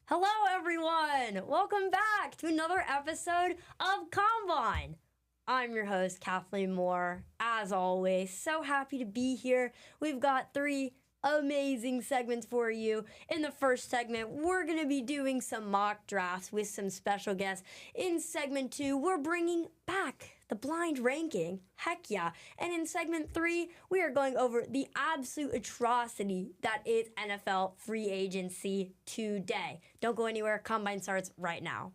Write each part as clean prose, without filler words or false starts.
Hello, everyone! Welcome back to another episode of Combine. I'm your host, Kathleen Moore. As always, so happy to be here. We've got three amazing segments for you. In the first segment, we're going to be doing some mock drafts with some special guests. In segment 2, we're bringing back the blind ranking. Heck yeah. And in segment 3, we are going over the absolute atrocity that is NFL free agency today. Don't go anywhere. Combine starts right now.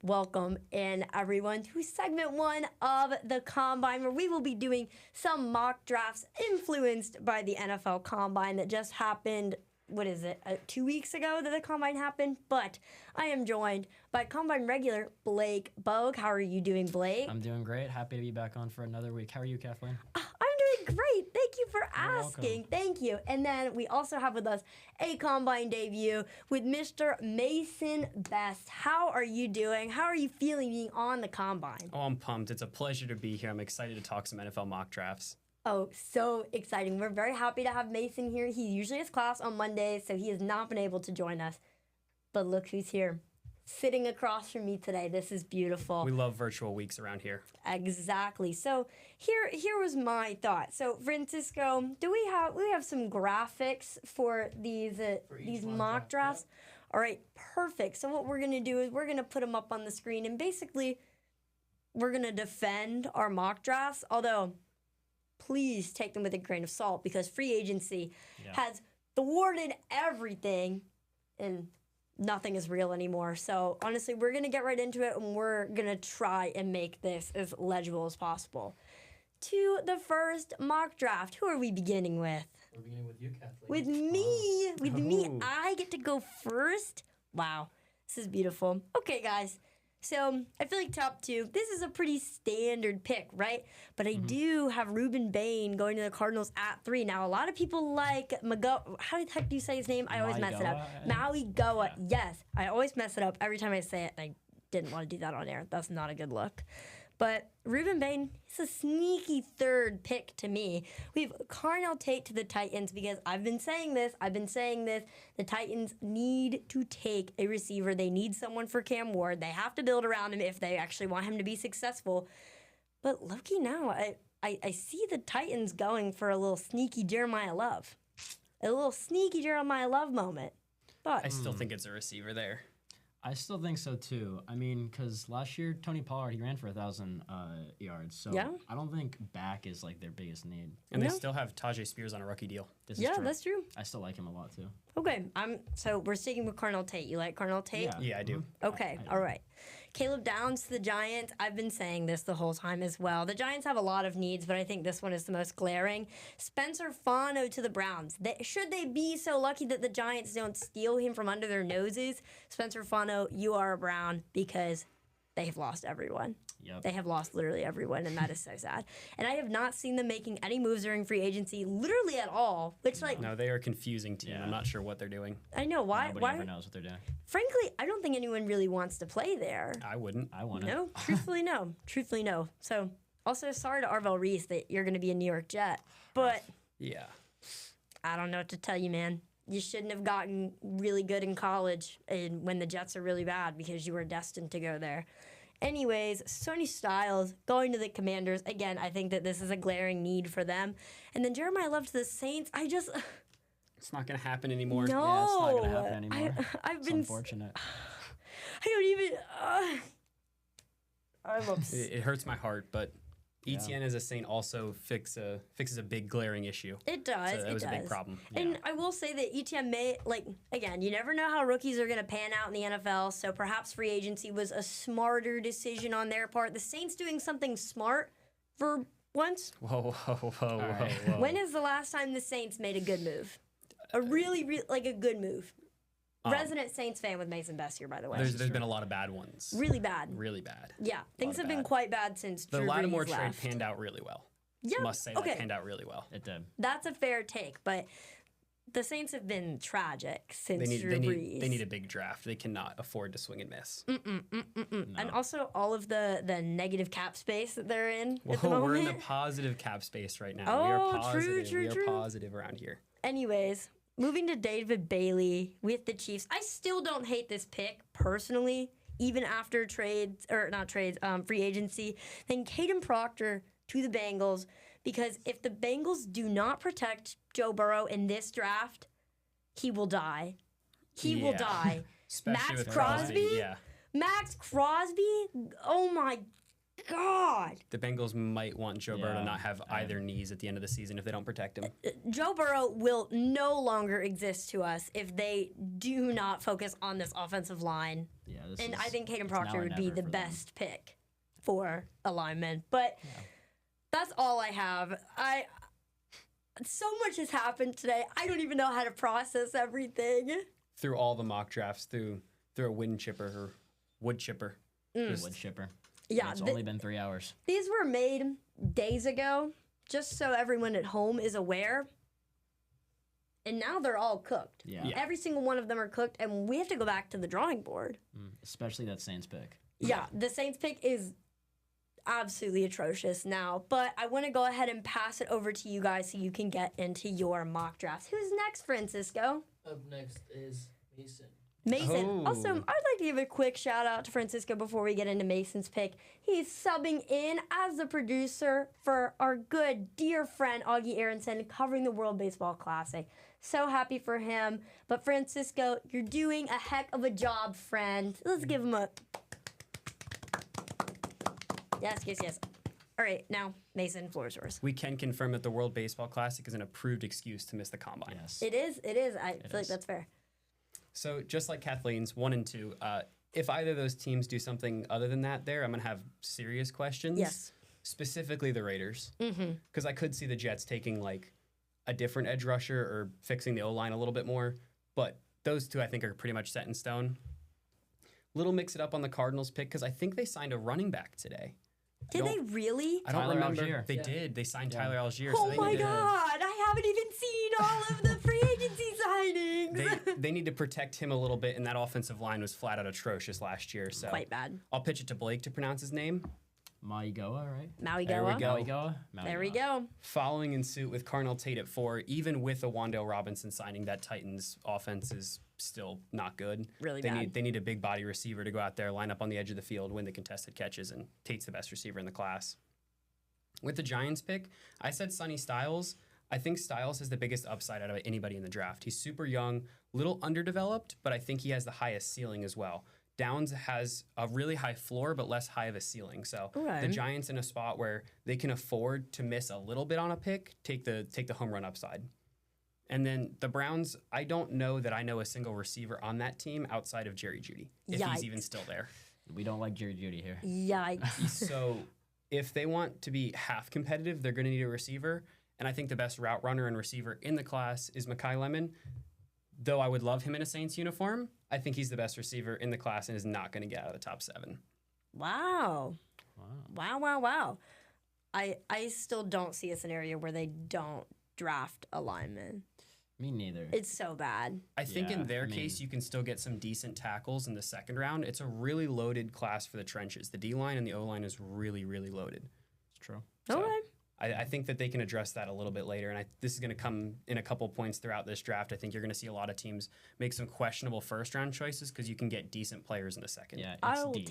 Welcome in, everyone, to segment 1 of the Combine, where we will be doing some mock drafts influenced by the NFL Combine that just happened. 2 weeks ago that the Combine happened? But I am joined by Combine regular Blake Bogue. How are you doing, Blake? I'm doing great. Happy to be back on for another week. How are you, Kathleen? I'm doing great. Thank you for asking. Welcome. Thank you. And then we also have with us a Combine debut with Mr. Mason Best. How are you doing? How are you feeling being on the Combine? Oh, I'm pumped. It's a pleasure to be here. I'm excited to talk some NFL mock drafts. Oh, so exciting. We're very happy to have Mason here. He usually has class on Mondays, so he has not been able to join us. But look who's here, sitting across from me today. This is beautiful. We love virtual weeks around here. Exactly. So here was my thought. So Francisco, do we have some graphics for these mock drafts? Yeah. All right, perfect. So what we're gonna do is we're gonna put them up on the screen, and basically we're gonna defend our mock drafts. Although, please take them with a grain of salt, because free agency has thwarted everything, and nothing is real anymore. So honestly, we're going to get right into it, and we're going to try and make this as legible as possible. To the first mock draft, who are we beginning with? We're beginning with you, Kathleen. With me. With me. I get to go first. Wow. This is beautiful. Okay, guys. So I feel like top 2, this is a pretty standard pick, right? But I do have Ruben Bain going to the Cardinals at 3. Now, a lot of people like how the heck do you say his name? I always mess it up. Maui Goa. Yeah. Yes, I always mess it up every time I say it. I didn't want to do that on air. That's not a good look. But Ruben Bain, he's a sneaky third pick to me. We have Carnell Tate to the Titans, because I've been saying this. The Titans need to take a receiver. They need someone for Cam Ward. They have to build around him if they actually want him to be successful. But low-key now, I see the Titans going for a little sneaky Jeremiah Love. A little sneaky Jeremiah Love moment. But I still think it's a receiver there. I still think so, too. I mean, because last year, Tony Pollard, he ran for 1,000 yards. So yeah. I don't think back is, like, their biggest need. And they still have Tajay Spears on a rookie deal. This is true. That's true. I still like him a lot, too. Okay, so we're sticking with Carnell Tate. You like Carnell Tate? Yeah, I do. Okay, all right. Caleb Downs to the Giants. I've been saying this the whole time as well. The Giants have a lot of needs, but I think this one is the most glaring. Spencer Fano to the Browns. Should they be so lucky that the Giants don't steal him from under their noses, Spencer Fano, you are a Brown, because they have lost everyone. Yep. They have lost literally everyone, and that is so sad. And I have not seen them making any moves during free agency, literally at all. Which, like, no, they are a confusing team. Yeah. I'm not sure what they're doing. I know why. Nobody ever knows what they're doing. Frankly, I don't think anyone really wants to play there. I wouldn't. I wouldn't. No, truthfully, no. Truthfully, no. So, also sorry to Arvell Reese that you're going to be a New York Jet, but yeah, I don't know what to tell you, man. You shouldn't have gotten really good in college and when the Jets are really bad, because you were destined to go there. Anyways, Sonny Styles going to the Commanders. Again, I think that this is a glaring need for them. And then Jeremiah Love to the Saints. It's not going to happen anymore. No. Yeah, it's not going to happen anymore. It's unfortunate. I don't even... I'm upset. It hurts my heart, but ETN as a Saint also fixes a big glaring issue. It does. So that was a big problem. And I will say that ETN may, again, you never know how rookies are going to pan out in the NFL, so perhaps free agency was a smarter decision on their part. The Saints doing something smart for once. Whoa. When is the last time the Saints made a good move? A really a good move. Resident Saints fan with Mason Best here, by the way. There's been a lot of bad ones. Really bad. Really bad. Yeah, things have been quite bad since Drew Brees left. The Lattimore trade panned out really well. Yeah, must say that panned out really well. It did. That's a fair take, but the Saints have been tragic since Drew Brees. They need a big draft. They cannot afford to swing and miss. No. And also all of the negative cap space that they're in at the We're moment. in the positive cap space right now. Oh, we are positive. true. We are positive around here. Anyways, moving to David Bailey with the Chiefs. I still don't hate this pick personally, even after free agency. Then Caden Proctor to the Bengals, because if the Bengals do not protect Joe Burrow in this draft, he will die. He will die. Especially Max with Crosby? Yeah. Max Crosby? Oh my God. The Bengals might want Joe Burrow to not have either knees at the end of the season if they don't protect him. Joe Burrow will no longer exist to us if they do not focus on this offensive line. Yeah, I think Caden Proctor would be the best pick for a lineman. But that's all I have. So much has happened today. I don't even know how to process everything. Through all the mock drafts, through a wood chipper. Wood chipper. Yeah, It's only been 3 hours. These were made days ago, just so everyone at home is aware. And now they're all cooked. Yeah. Every single one of them are cooked, and we have to go back to the drawing board. Especially that Saints pick. Yeah, the Saints pick is absolutely atrocious now. But I want to go ahead and pass it over to you guys so you can get into your mock drafts. Who's next, Francisco? Up next is Mason. Mason. Oh. Also, I'd like to give a quick shout out to Francisco before we get into Mason's pick. He's subbing in as the producer for our good, dear friend Augie Aronson covering the World Baseball Classic. So happy for him. But Francisco, you're doing a heck of a job, friend. Let's give him a... Yes. All right, now, Mason, floor is yours. We can confirm that the World Baseball Classic is an approved excuse to miss the combine. Yes. It is. I feel like that's fair. So just like Kathleen's 1 and 2, if either of those teams do something other than that I'm going to have serious questions. Yes. Specifically the Raiders. Because I could see the Jets taking like a different edge rusher or fixing the O-line a little bit more. But those two I think are pretty much set in stone. Little mix it up on the Cardinals pick because I think they signed a running back today. Did they really? I don't Tyler remember. Algier. They did. They signed Tyler Algier. Oh so they my need to- God! I haven't even seen all of the free agency signings. They need to protect him a little bit, and that offensive line was flat out atrocious last year. So Quite bad. I'll pitch it to Blake to pronounce his name. Maigoa, right? Maui There we Goa. go. Maigoa? There we go. Following in suit with Carnell Tate at 4, even with a Wan'Dale Robinson signing, that Titans offense is still not good. Really they bad. They need a big body receiver to go out there, line up on the edge of the field, win the contested catches, and Tate's the best receiver in the class. With the Giants pick, I said Sonny Styles. I think Styles has the biggest upside out of anybody in the draft. He's super young, little underdeveloped, but I think he has the highest ceiling as well. Downs has a really high floor, but less high of a ceiling. So the Giants in a spot where they can afford to miss a little bit on a pick, take the home run upside. And then the Browns, I don't know that I know a single receiver on that team outside of Jerry Jeudy, if Yikes. he's even still there. We don't like Jerry Jeudy here. Yikes. So if they want to be half competitive, they're going to need a receiver. And I think the best route runner and receiver in the class is Mekhi Lemon. Though I would love him in a Saints uniform, I think he's the best receiver in the class and is not going to get out of the top 7. Wow. I still don't see a scenario where they don't draft a lineman. Me neither. It's so bad. I think in their I mean- case, you can still get some decent tackles in the second round. It's a really loaded class for the trenches. The D-line and the O-line is really, really loaded. It's true. So Okay. I think that they can address that a little bit later. And this is going to come in a couple points throughout this draft. I think you're going to see a lot of teams make some questionable first-round choices because you can get decent players in the second. Yeah, it's I deep.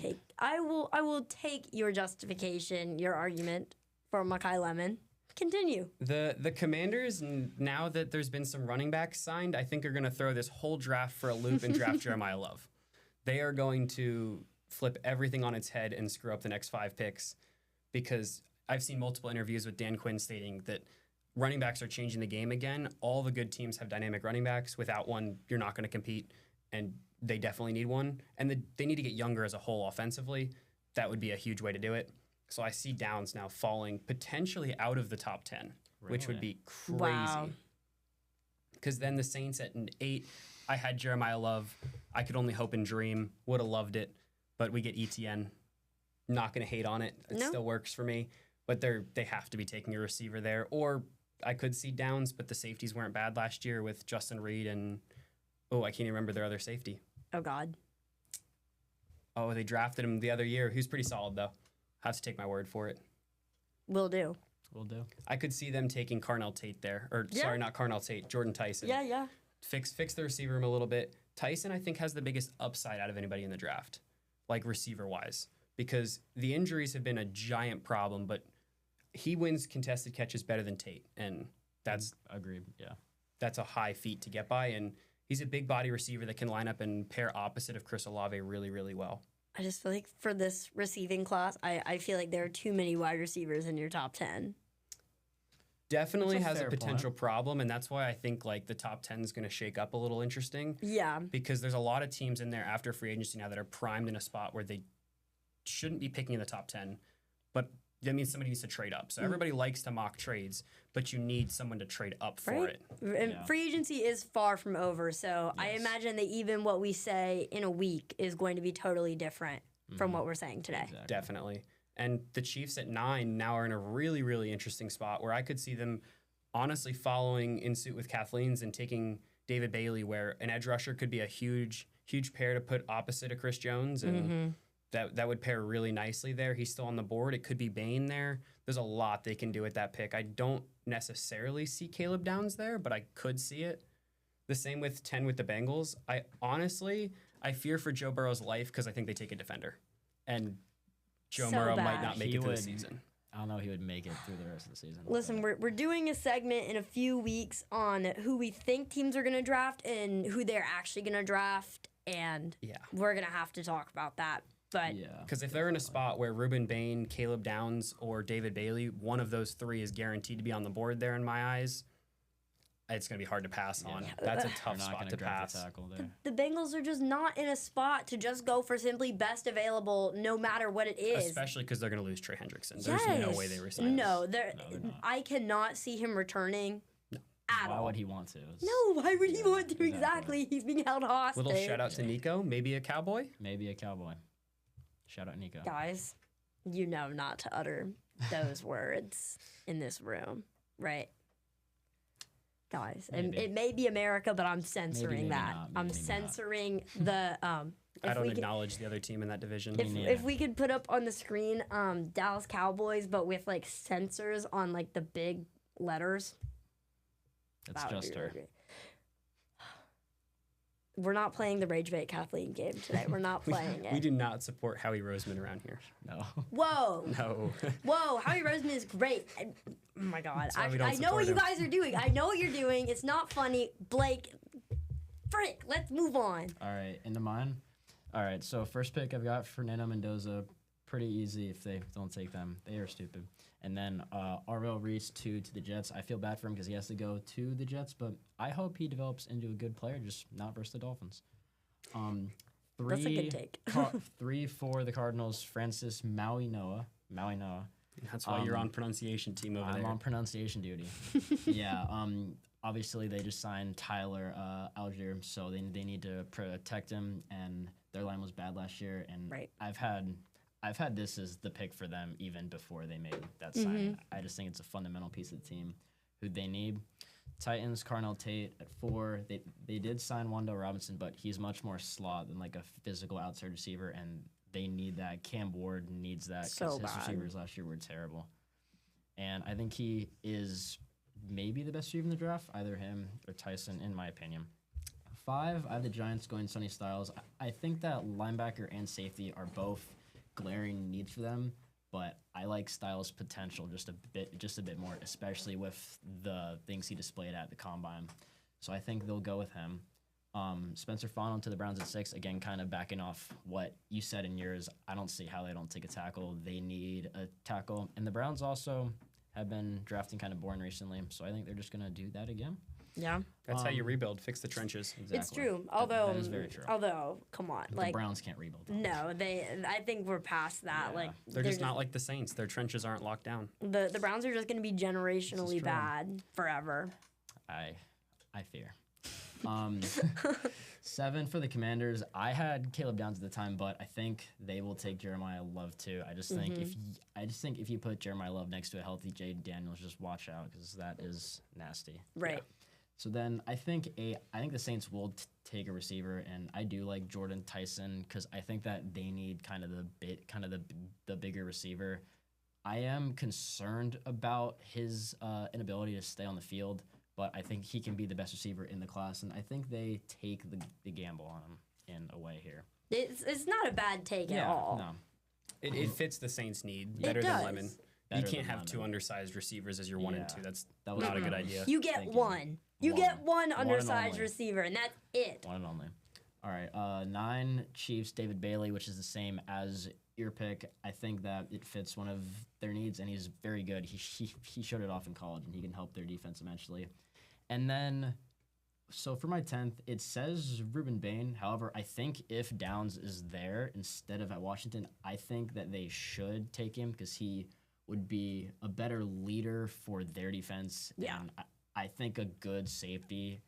will take your justification, your argument for Mekhi Lemon. Continue. The Commanders, now that there's been some running backs signed, I think are going to throw this whole draft for a loop and draft Jeremiah Love. They are going to flip everything on its head and screw up the next 5 picks because I've seen multiple interviews with Dan Quinn stating that running backs are changing the game again. All the good teams have dynamic running backs. Without one, you're not going to compete, and they definitely need one. And they need to get younger as a whole offensively. That would be a huge way to do it. So I see Downs now falling potentially out of the top 10, which would be crazy. Wow. Because then the Saints at an 8, I had Jeremiah Love. I could only hope and dream. Would have loved it, but we get ETN. Not going to hate on it. It No. still works for me. But they have to be taking a receiver there. Or I could see Downs, but the safeties weren't bad last year with Justin Reed and, I can't even remember their other safety. Oh, God. Oh, they drafted him the other year. He was pretty solid, though. Have to take my word for it. Will do. Will do. I could see them taking Carnell Tate there. Or, Yeah. sorry, not Carnell Tate, Jordan Tyson. Yeah. fix the receiver room a little bit. Tyson, I think, has the biggest upside out of anybody in the draft, like receiver-wise, because the injuries have been a giant problem, but he wins contested catches better than Tate, and that's agreed. Yeah, that's a high feat to get by, and he's a big body receiver that can line up and pair opposite of Chris Olave really, really well. I just feel like for this receiving class, I feel like there are too many wide receivers in your top 10. Definitely That's a has a fair potential point. problem, and that's why I think like the top 10 is going to shake up a little interesting. Yeah. Because there's a lot of teams in there after free agency now that are primed in a spot where they shouldn't be picking in the top 10, but that means somebody needs to trade up. So everybody likes to mock trades, but you need someone to trade up for it. And Yeah. free agency is far from over, so I Yes. imagine that even what we say in a week is going to be totally different from what we're saying today. Exactly. Definitely. And the Chiefs at 9 now are in a really, really interesting spot where I could see them honestly following in suit with Kathleen's and taking David Bailey, where an edge rusher could be a huge, huge pair to put opposite of Chris Jones, and that would pair really nicely there. He's still on the board. It could be Bain there. There's a lot they can do with that pick. I don't necessarily see Caleb Downs there, but I could see it. The same with 10 with the Bengals. I fear for Joe Burrow's life because I think they take a defender. And Joe So Burrow might bad. not make He it through the would- season. I don't know if he would make it through the rest of the season. Listen, but we're doing a segment in a few weeks on who we think teams are going to draft and who they're actually going to draft, and Yeah. we're going to have to talk about that. But yeah, Because if they're in a spot where Ruben Bain, Caleb Downs, or David Bailey, one of those three is guaranteed to be on the board there in my eyes, it's going to be hard to pass on. Yeah. That's a they're tough not spot going to draft pass. a tackle there. the Bengals are just not in a spot to just go for simply best available, no matter what it is. Especially because they're going to lose Trey Hendrickson. There's no way they resign. No, they're not. I cannot see him returning at Why all. would he want to? It's No, why would he Yeah, want to? exactly. Exactly. He's being held hostage. Little shout out to Nico, maybe a Cowboy. Maybe a Cowboy. Shout out Nico. Guys, you know not to utter those words in this room, right? Guys, and Maybe. it may be America, but I'm censoring maybe that. not, I'm maybe not. censoring the. I if don't we could- acknowledge the other team in that division. If, neither. if we could put up on the screen Dallas Cowboys, but with like sensors on like the big letters, It's that would just be her. really great. We're not playing the Rage Bait Kathleen game today. We're not playing We it. do not support Howie Roseman around here. No. Whoa. No. Whoa, Howie Roseman is great. Oh my God. That's why we Actually, don't I know what support you him. guys are doing. I know what you're doing. It's not funny. Blake, frick, let's move on. All right, into mine. All right, so first pick I've got Fernando Mendoza. Pretty easy if they don't take them. They are stupid. And then Arvell Reese to the Jets. I feel bad for him because he has to go to the Jets, but I hope he develops into a good player, just not versus the Dolphins. That's a good take. 3 for the Cardinals, Francis Maui Noah. That's why you're on pronunciation team over I'm there. on pronunciation duty. Yeah. Obviously, they just signed Tyler Algier, so they need to protect him. And their line was bad last year. And Right. I've had this as the pick for them even before they made that signing. I just think it's a fundamental piece of the team who they need. Titans, Carnell Tate at 4. They did sign Wando Robinson, but he's much more slot than like a physical outside receiver, and they need that. Cam Ward needs that So his bad. receivers last year were terrible. And I think he is maybe the best receiver in the draft, either him or Tyson, in my opinion. 5, I have the Giants going Sonny Styles. I think that linebacker and safety are both glaring needs for them, but I like Styles' potential just a bit more, especially with the things he displayed at the Combine. So I think they'll go with him. Spencer Fonel to the Browns at 6, again, kind of backing off what you said in yours. I don't see how they don't take a tackle. They need a tackle. And the Browns also have been drafting kind of boring recently, so I think they're just going to do that again. Yeah, That's how you rebuild, fix the trenches. Exactly. it's true. That- Although, that is very true. Come on, The like Browns can't rebuild. no, I think we're past that. Yeah. Like They're just not like the Saints. Their trenches aren't locked down. the Browns are just going to be generationally true. bad forever. I fear. 7 for the Commanders. I had Caleb Downs at the time, but I think they will take Jeremiah Love too. I just think if you put Jeremiah Love next to a healthy Jade Daniels, just watch out because that is nasty. Right. So then I think the Saints will take a receiver, and I do like Jordan Tyson because I think that they need kind of the bigger receiver. I am concerned about his inability to stay on the field, but I think he can be the best receiver in the class, and I think they take the gamble on him in a way here. It's not a bad take at all. No. It fits the Saints' need better than does. Lemon. Better You can't than have two Lemon. undersized receivers as your 1 and 2. Yeah. That's That was not a good my idea. You get thinking. one. You One. get one One and undersized only. receiver, and that's it. One and only. All right, 9 Chiefs, David Bailey, which is the same as your pick. I think that it fits one of their needs, and he's very good. He showed it off in college, and he can help their defense immensely. And then, so for my 10th, it says Ruben Bain. However, I think if Downs is there instead of at Washington, I think that they should take him because he would be a better leader for their defense. Yeah. And I think a good safety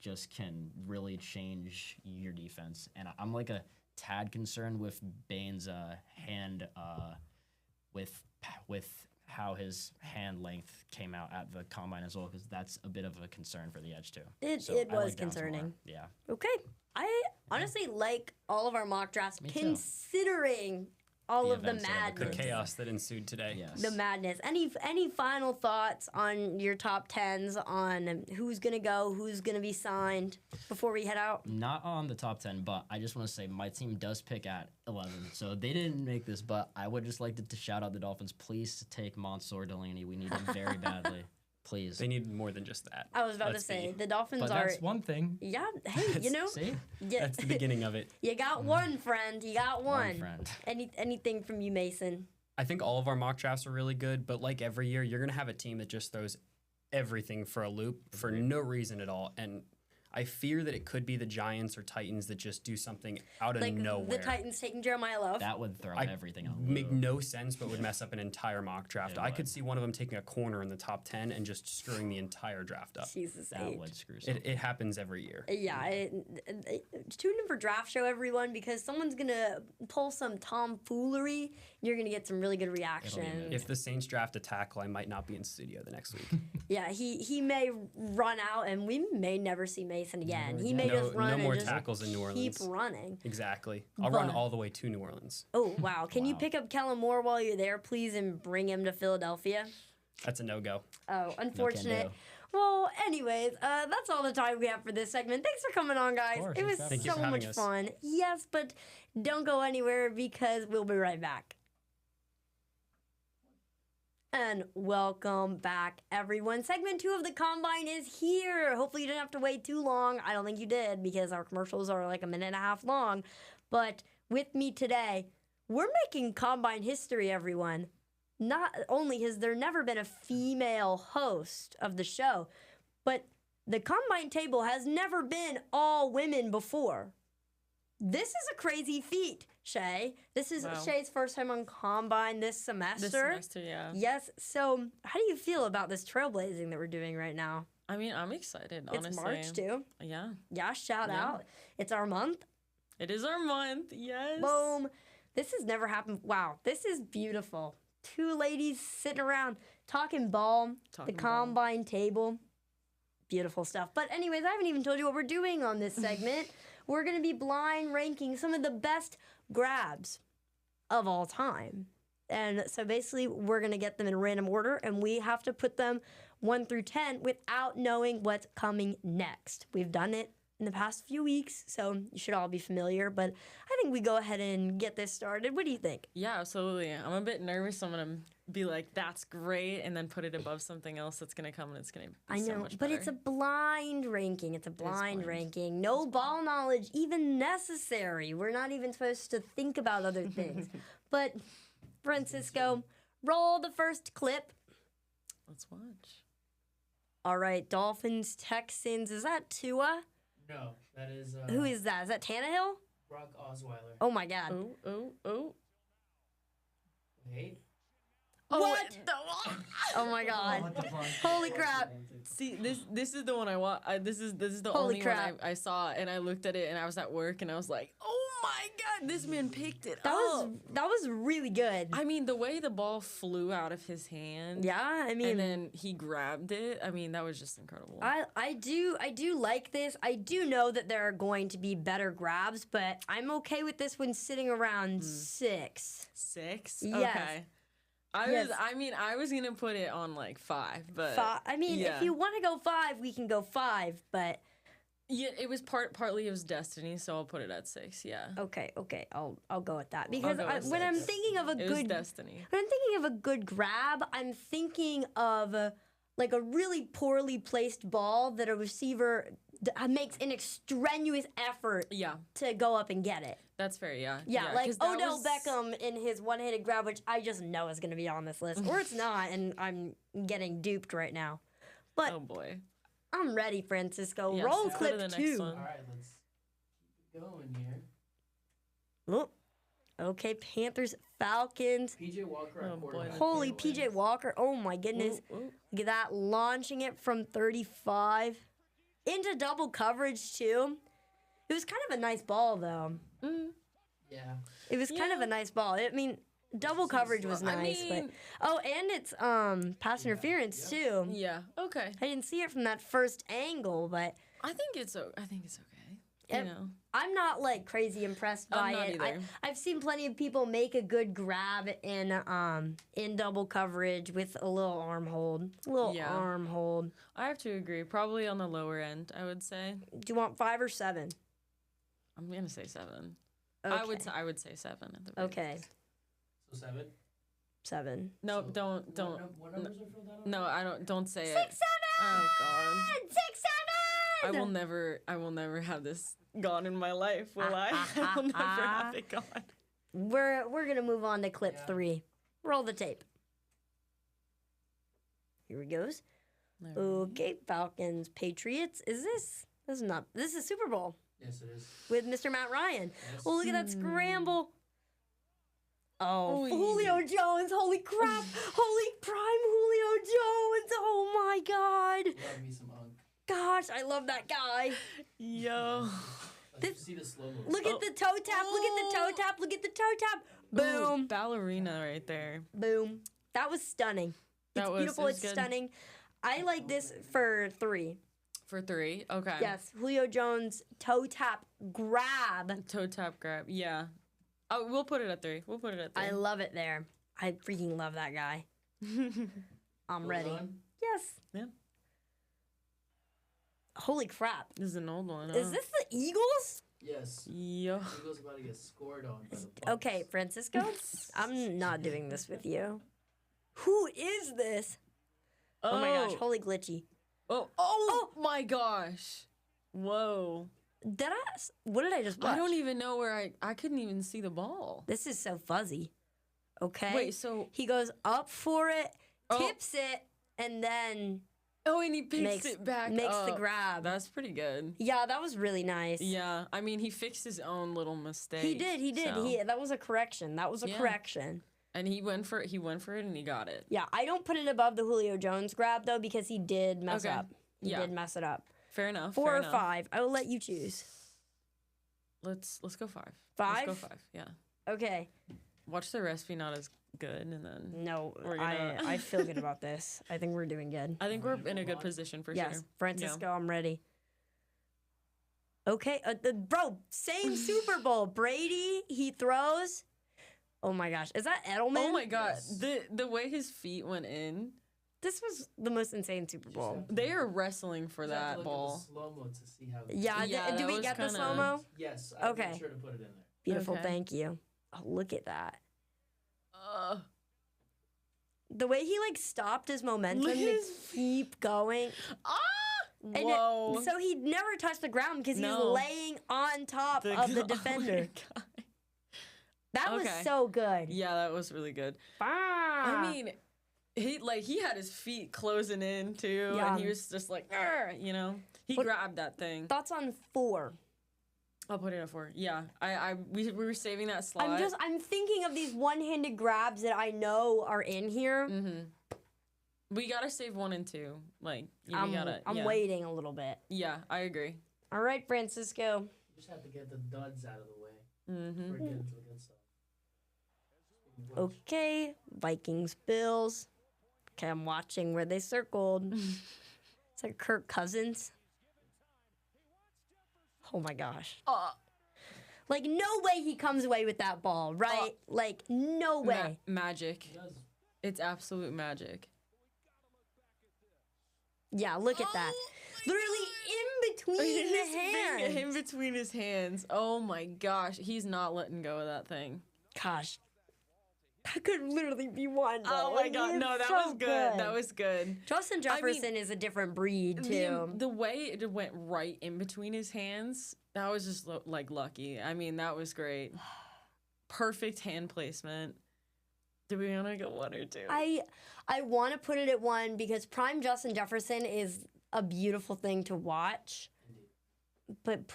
just can really change your defense. And I'm like a tad concerned with Bain's hand with how his hand length came out at the combine as well, because that's a bit of a concern for the edge too. It So was I like Downs more. concerning. Yeah. Okay. I honestly like all of our mock drafts, Me too. considering all The of the events that have The madness. occurred. chaos that ensued today. Yes. The madness. Any final thoughts on your top 10s on who's going to go, who's going to be signed before we head out? Not on the top 10, but I just want to say my team does pick at 11. So they didn't make this, but I would just like to shout out the Dolphins. Please take Mansour Delaney. We need him very badly. Please. They need more than just that. I was about Let's to say, be- the Dolphins But are... that's one thing. Yeah, hey, you know, See? yeah, That's the beginning of it. you got one, friend. You got one. friend. Anything from you, Mason? I think all of our mock drafts are really good, but like every year, you're going to have a team that just throws everything for a loop for no reason at all. And I fear that it could be the Giants or Titans that just do something out of Like nowhere. the Titans taking Jeremiah Love. That would throw I everything out. Make no sense, but would mess up an entire mock draft. It I would. could see one of them taking a corner in the top 10 and just screwing the entire draft up. Jesus That H. would screw something. It happens every year. Yeah, tune in for draft show, everyone, because someone's gonna pull some tomfoolery. And you're gonna get some really good reaction. If the Saints draft a tackle, I might not be in studio the next week. Yeah, he may run out, and we may never see Mason again. He may No, just run no and more just tackles in New keep Orleans. running. Exactly. I'll run But- all the way to New Orleans. Oh wow! Can you Wow. pick up Kellen Moore while you're there, please, and bring him to Philadelphia? That's a no-go. Oh, unfortunate. do. Well, anyways, that's all the time we have for this segment. Thanks for coming on, guys. course, It was thanks for having us. Thank you so for much having us. fun. Yes, but don't go anywhere because we'll be right back. And welcome back, everyone. Segment 2 of the Combine is here. Hopefully you didn't have to wait too long. I don't think you did because our commercials are like a minute and a half long. But with me today, we're making Combine history, everyone. Not only has there never been a female host of the show, but the Combine table has never been all women before. This is a crazy feat, Shae. This is Wow. Shae's first time on Combine this semester. This semester, yeah. Yes. So, how do you feel about this trailblazing that we're doing right now? I mean, I'm excited, honestly. It's March too. Yeah. Yeah, shout Yeah. out. It's our month. It is our month, yes. Boom. This has never happened. Wow, this is beautiful. Two ladies sitting around talking ball, Talking the ball. Combine table. Beautiful stuff. But anyways, I haven't even told you what we're doing on this segment. We're going to be blind ranking some of the best grabs of all time. And so basically, we're going to get them in random order, and we have to put them 1 through 10 without knowing what's coming next. We've done it in the past few weeks, so you should all be familiar. But I think we go ahead and get this started. What do you think? Yeah, absolutely. I'm a bit nervous. I'm going to be like, that's great, and then put it above something else that's going to come, and it's going to be I know, so much but better. it's a blind ranking. It's a blind blind. ranking. No ball knowledge even necessary. We're not even supposed to think about other things. But, Francisco, roll the first clip. Let's watch. All right, Dolphins, Texans. Is that Tua? No, that is Who is that? Is that Tannehill? Brock Osweiler. Oh, my God. Oh. Wait. What? Oh, my God. Holy crap. See, this is the one I want. This is the Holy only crap. one I saw, and I looked at it, and I was at work, and I was like, oh my God, this man picked it That up. was really good. I mean, the way the ball flew out of his hand. Yeah, I mean, And then he grabbed it. I mean, that was just incredible. I do like this. I do know that there are going to be better grabs, but I'm okay with this one sitting around 6. 6? Yes. Okay. Yes. I was gonna put it on like 5, but I mean, yeah. if you want to go 5, we can go 5. But Yeah, it was partly it was destiny, so I'll put it at 6. Yeah, okay, I'll go with that because go with when I'm 6. thinking of a it was good destiny. when I'm thinking of a good grab, I'm thinking of like a really poorly placed ball that a receiver makes an extraneous effort Yeah, to go up and get it. that's fair. Yeah, Yeah, like 'cause that Odell was- Beckham in his one-handed grab, which I just know is going to be on this list, or it's not, and I'm getting duped right now. But Oh boy. I'm ready, Francisco. Yes, Roll let's go to clip the next 2. one. All right, let's keep it going here. Oh, okay, Panthers, Falcons. PJ Walker Oh, at boy. quarterback. Holy for the PJ Lions. Walker. Oh my goodness. Ooh, ooh. Look at that. Launching it from 35 into double coverage, too. It was kind of a nice ball, though. Yeah. It was kind of Yeah. a nice ball. I mean, double coverage was I nice, mean- but oh, and it's pass interference too. Yeah. Okay. I didn't see it from that first angle, but I think it's okay. Yep. You know. I'm not like crazy impressed by I'm not it. either. I've seen plenty of people make a good grab in double coverage with a little arm hold. Yeah. Arm hold. I have to agree. Probably on the lower end, I would say. Do you want 5 or 7? I'm gonna say 7. Okay. I would say 7 at the very Okay. least. So 7. 7. No, So don't. What numbers are filled out? No, I don't. Don't say 6, it. 7. Oh God. 6, 7. I will never have this gone in my life, will I? I will never have it gone. We're gonna move on to clip Yeah. 3. Roll the tape. Here it goes. There. Okay, Falcons, Patriots. This is Super Bowl Yes, it is. with Mr. Matt Ryan. Yes. Oh, look at that scramble. Oh, Oy. Julio Jones. Holy crap. Holy prime Julio Jones. Oh my God. Love me some Unk. Gosh, I love that guy. Yo. Let's see the slow mo. Look at the toe tap. Look at the toe tap. Look at the toe tap. Boom. Ooh, ballerina right there. Boom. That was stunning. That It's was- beautiful. it was It's good. stunning. I like this for 3. For 3. Okay. Yes, Julio Jones toe tap grab. Toe tap grab. Yeah. Oh, we'll put it at 3. We'll put it at 3. I love it there. I freaking love that guy. I'm ready. Yes. Yeah. Holy crap. This is an old one. Is this the Eagles? Yes. Yo. Eagles about to get scored on. By the Bucs. Okay, Francisco, I'm not doing this with you. Who is this? Oh my gosh, holy glitchy. Oh my gosh. Whoa. What did I just watch? I don't even know where I couldn't even see the ball. This is so fuzzy. Okay. Wait, so He goes up for it, Oh. tips it, and then and he picks it back makes the up. grab. That's pretty good. Yeah, that was really nice. Yeah, I mean, he fixed his own little mistake. He did. so- That was a correction. That was a Yeah. correction. and he went for it. And he got it. Yeah, I don't put it above the Julio Jones grab though because he did mess Okay. up. He Yeah. did mess it up. Fair enough. 4 fair or enough. 5. I will let you choose. Let's go 5. 5? Let's go 5. Yeah. Okay. Watch the rest be not as good, and then No, We're gonna- I feel good about this. I think we're doing good. I think we're in a good position for Yes, sure. Francisco, I'm ready. Okay, bro, same Super Bowl. Brady, he throws. Oh my gosh, is that Edelman? Oh my god, Yes. the way his feet went in, This was the most insane Super Bowl. they are wrestling for You have to that look ball. at the slow mo to see how. Yeah, Yeah, do that we was get the kinda- slow mo? Yes. I Okay. made sure to put it in there. Beautiful, Okay. thank you. Oh, look at that. Uh, The way he like stopped his momentum Look at to his keep going. And whoa. so he never touched the ground because he was No. laying on top of the oh my defender. God. That was Okay. so good. Yeah, that was really good. Ah. I mean, he had his feet closing in too, Yeah. and he was just like, "Arr," you know, he What- grabbed that thing. Thoughts on 4? I'll put it at 4. Yeah, we were saving that slot. I'm thinking of these one-handed grabs that I know are in here. Mm-hmm. We gotta save 1 and 2. Like, we I'm gotta. I'm yeah. waiting a little bit. Yeah, I agree. All right, Francisco. You just have to get the duds out of the way Mm-hmm. before we get into the good stuff. Okay, Vikings, Bills. Okay, I'm watching where they circled. It's like Kirk Cousins. Oh my gosh. Like, no way he comes away with that ball, right? Like, no way. Magic. He does. It's absolute magic. Yeah, look at that. Literally in between His the finger hands. in between his hands. Oh my gosh, he's not letting go of that thing. Gosh. That could literally be one. Oh though. my Like, god, he is no, that so was good. That was good. Justin Jefferson is a different breed, too. The way it went right in between his hands, that was just like lucky. I mean, that was great. Perfect hand placement. Do we want to go 1 or 2? I want to put it at 1 because prime Justin Jefferson is a beautiful thing to watch. But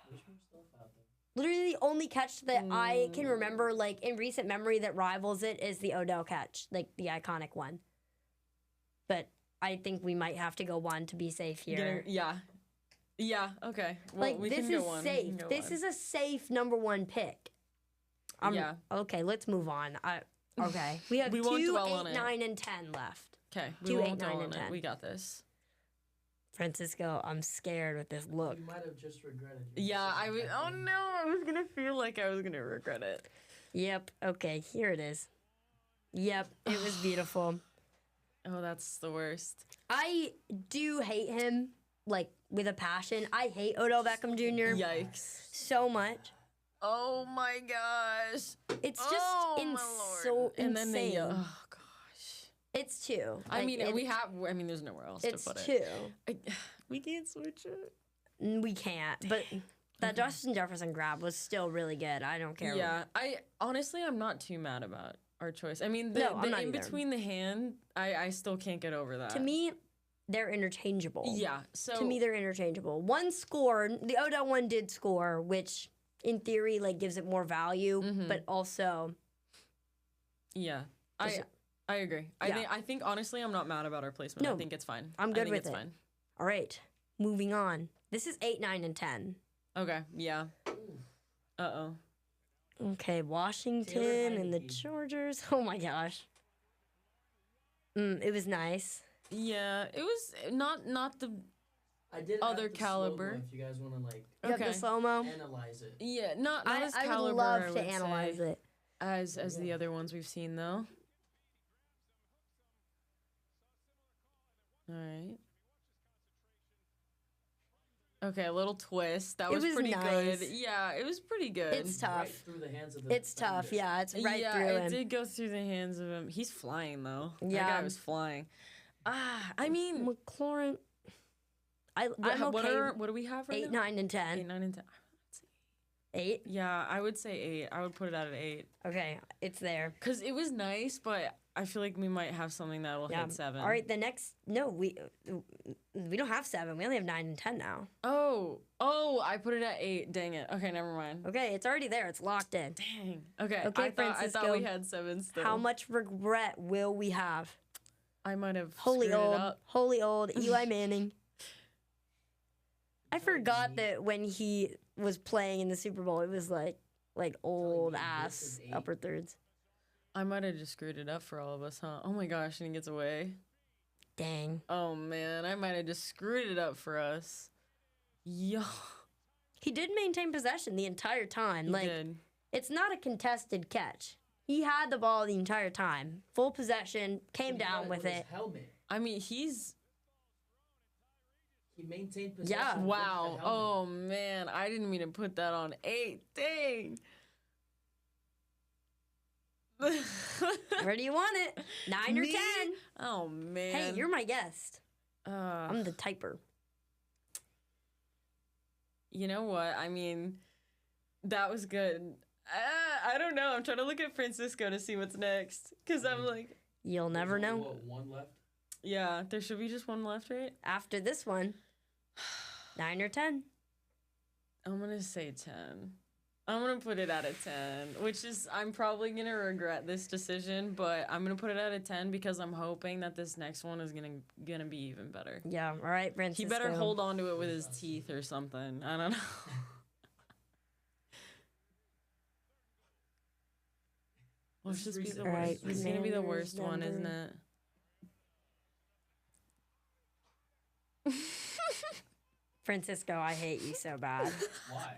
There's more stuff out there. literally the only catch that I can remember, like, in recent memory that rivals it is the Odell catch, like, the iconic one. But I think we might have to go 1 to be safe here. Yeah. Yeah, okay. Well, Like, we this can go is 1. safe. This is a safe number 1 pick. Yeah. Okay, let's move on. Okay. We have We 2, won't 8, dwell on it. 9, and 10 left. Okay, we 2, 8, won't 9, dwell and on it. 10. We got this. Francisco, I'm scared with this look. You might have just regretted your Yeah, I was. decision Oh back then. no, I was gonna feel like I was gonna regret it. Yep. Okay, here it is. Yep, it was beautiful. Oh, that's the worst. I do hate him, like, with a passion. I hate Odell Beckham Jr. Yikes. so much. Oh my gosh. It's just Oh, my so Lord. And then insane. they. Oh gosh. It's 2. I Like, mean, it- we have. I mean, there's nowhere else to It's put 2. it. We can't switch it. We can't. But that Justin Jefferson grab was still really good. I don't care. Yeah, I'm not too mad about our choice. I mean, No, I'm the not in either. between the hand, I still can't get over that. To me, they're interchangeable. yeah. So To me, they're interchangeable. One scored. The Odell one did score, which in theory, like, gives it more value, but also, yeah, Just- I agree. Yeah. I think honestly, I'm not mad about our placement. No, I think it's fine. I'm I good think with it's it. Fine. all right, moving on. This is 8, 9, and 10. Okay. Yeah. Uh-oh. Okay, Washington Taylor and the Heineke. Chargers. Oh my gosh. It was nice. Yeah, it was not the. I did Other add the caliber. slow-mo if you guys want to like You have Okay. the slow-mo. analyze it. Yeah, not as I caliber. would love I to would analyze say, it. as the other ones we've seen though. All right. Okay, a little twist. That It was was pretty nice. good. Yeah, it was pretty good. It's tough. Right through the hands of the It's tough. defender. Yeah, it's right yeah, through it him. did go through the hands of him. He's flying though. That Yeah. guy was flying. I mean, McLaurin. I'm what okay. what do we have right 8, now? 9, and 10. 8, 9, and 10. 8. Yeah, I would say 8. I would put it at an 8. Okay, it's there. Cause it was nice, but I feel like we might have something that will Yeah. hit 7. All right, the next. No, we don't have 7. We only have 9 and 10 now. Oh, I put it at 8. Dang it. Okay, never mind. Okay, it's already there. It's locked in. Dang. Okay. Okay, I thought Francisco. we had 7 still. How much regret will we have? I might have Holy screwed it old, up. holy old Eli Manning. I forgot that when he was playing in the Super Bowl, it was like old this ass is 8. upper thirds. I might have just screwed it up for all of us, huh? Oh my gosh, and he gets away. Dang. Oh man, I might have just screwed it up for us. Yo, He did maintain possession the entire time. he Like, did. it's not a contested catch. He had the ball the entire time. Full possession, came He got down with his it. helmet. I mean, he's He maintained possession. Yeah. with the wow. helmet. Oh man, I didn't mean to put that on 8. Dang. Where do you want it? 9 or Me? 10? Oh man. Hey, you're my guest. I'm the typer. You know what? I mean, that was good. I don't know. I'm trying to look at Francisco to see what's next. Because I'm like, You'll never There's only, know. what, one left? yeah, there should be just one left, right? After this one, 9 or 10. I'm going to say 10. I'm going to put it at a 10, which is, I'm probably going to regret this decision, but I'm going to put it at a 10 because I'm hoping that this next one is going to be even better. Yeah, all right, He Francisco. better hold on to it with his teeth or something. I don't know. Let's just be the All right, worst. It's going to be the Commanders, worst one, isn't Denver. it? Francisco, I hate you so bad. Why?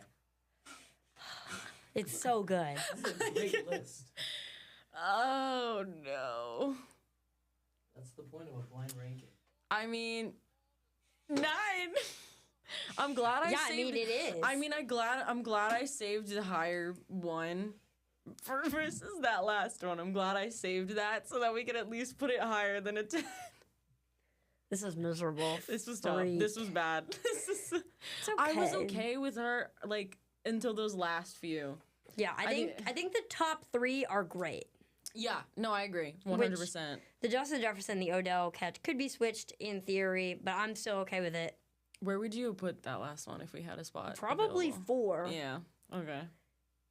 It's so good. This is a great list. Oh no. That's the point of a blind ranking. I mean, 9. I'm glad I Yeah, saved. I mean, it is. I mean, I'm glad I saved the higher one versus that last one. I'm glad I saved that so that we could at least put it higher than a 10. This is miserable. This was tough. This was bad. It's okay. I was okay with her like until those last few. Yeah, I think the top 3 are great. Yeah, no, I agree. 100%. The Justin Jefferson, the Odell catch could be switched in theory, but I'm still okay with it. Where would you put that last one if we had a spot? Probably available? 4. Yeah. Okay.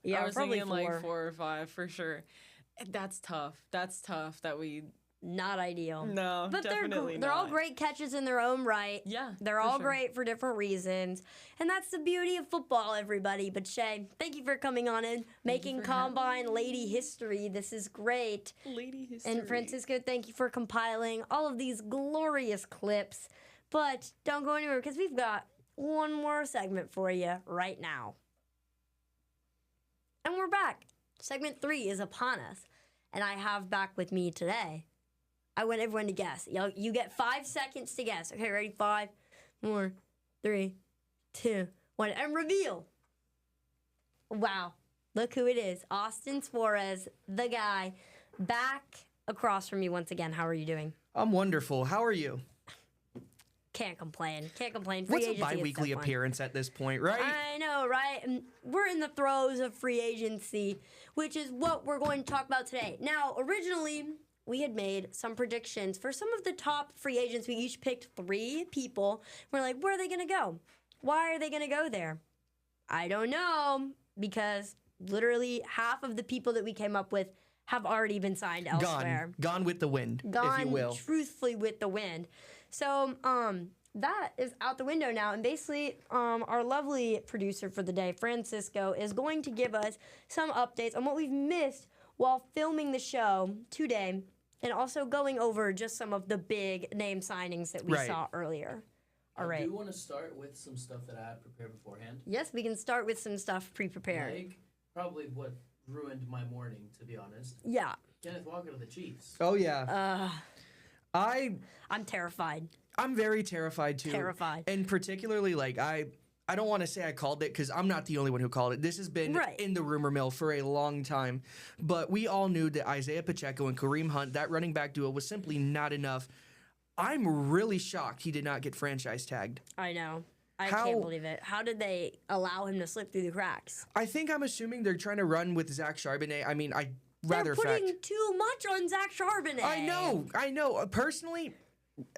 Yeah, I was probably thinking 4. like 4 or 5 for sure. That's tough. That's tough that we. Not ideal. No, But definitely they're all not. great catches in their own right. Yeah, They're for all sure. great for different reasons. And that's the beauty of football, everybody. But Shae, thank you for coming on in, making for having Combine lady history. This is great. Lady history. And Francisco, thank you for compiling all of these glorious clips. But don't go anywhere because we've got one more segment for you right now. And we're back. Segment 3 is upon us. And I have back with me today. I want everyone to guess. You get 5 seconds to guess. Okay, ready? 5, 4, 3, 2, 1. And reveal. Wow. Look who it is. Austin Suarez, the guy, back across from me once again. How are you doing? I'm wonderful. How are you? Can't complain. Can't complain. Free What's a agency is so bi-weekly fun. appearance at this point, right? I know, right? And we're in the throes of free agency, which is what we're going to talk about today. Now, originally, we had made some predictions for some of the top free agents. We each picked 3 people. We're like, where are they going to go? Why are they going to go there? I don't know, because literally half of the people that we came up with have already been signed elsewhere. Gone with the wind, Gone if you will. truthfully with the wind. So that is out the window now. And basically, our lovely producer for the day, Francisco, is going to give us some updates on what we've missed while filming the show today, and also going over just some of the big name signings that we Right. saw earlier. All I right. do want to start with some stuff that I had prepared beforehand. Yes, we can start with some stuff pre-prepared. Like, probably what ruined my morning, to be honest. Yeah. Kenneth Walker to the Chiefs. Oh yeah. I'm terrified. I'm very terrified too. Terrified. And particularly like I don't want to say I called it because I'm not the only one who called it. This has been Right. in the rumor mill for a long time. But we all knew that Isaiah Pacheco and Kareem Hunt, that running back duo, was simply not enough. I'm really shocked he did not get franchise tagged. I know. I How- can't believe it. How did they allow him to slip through the cracks? I'm assuming they're trying to run with Zach Charbonnet. I mean, They're putting too much on Zach Charbonnet. I know. Personally,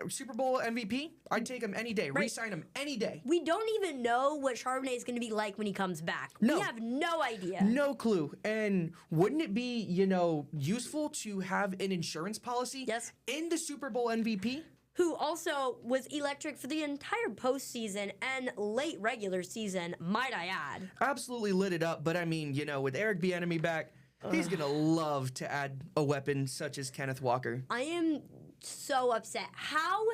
Super Bowl MVP, I'd take him any day. Right. Re-sign him any day. We don't even know what Charbonnet is going to be like when he comes back. No. We have no idea. No clue. And wouldn't it be, useful to have an insurance policy Yes. in the Super Bowl MVP? Who also was electric for the entire postseason and late regular season, might I add. Absolutely lit it up. But I mean, with Eric Bieniemy back, he's going to love to add a weapon such as Kenneth Walker. I am so upset. How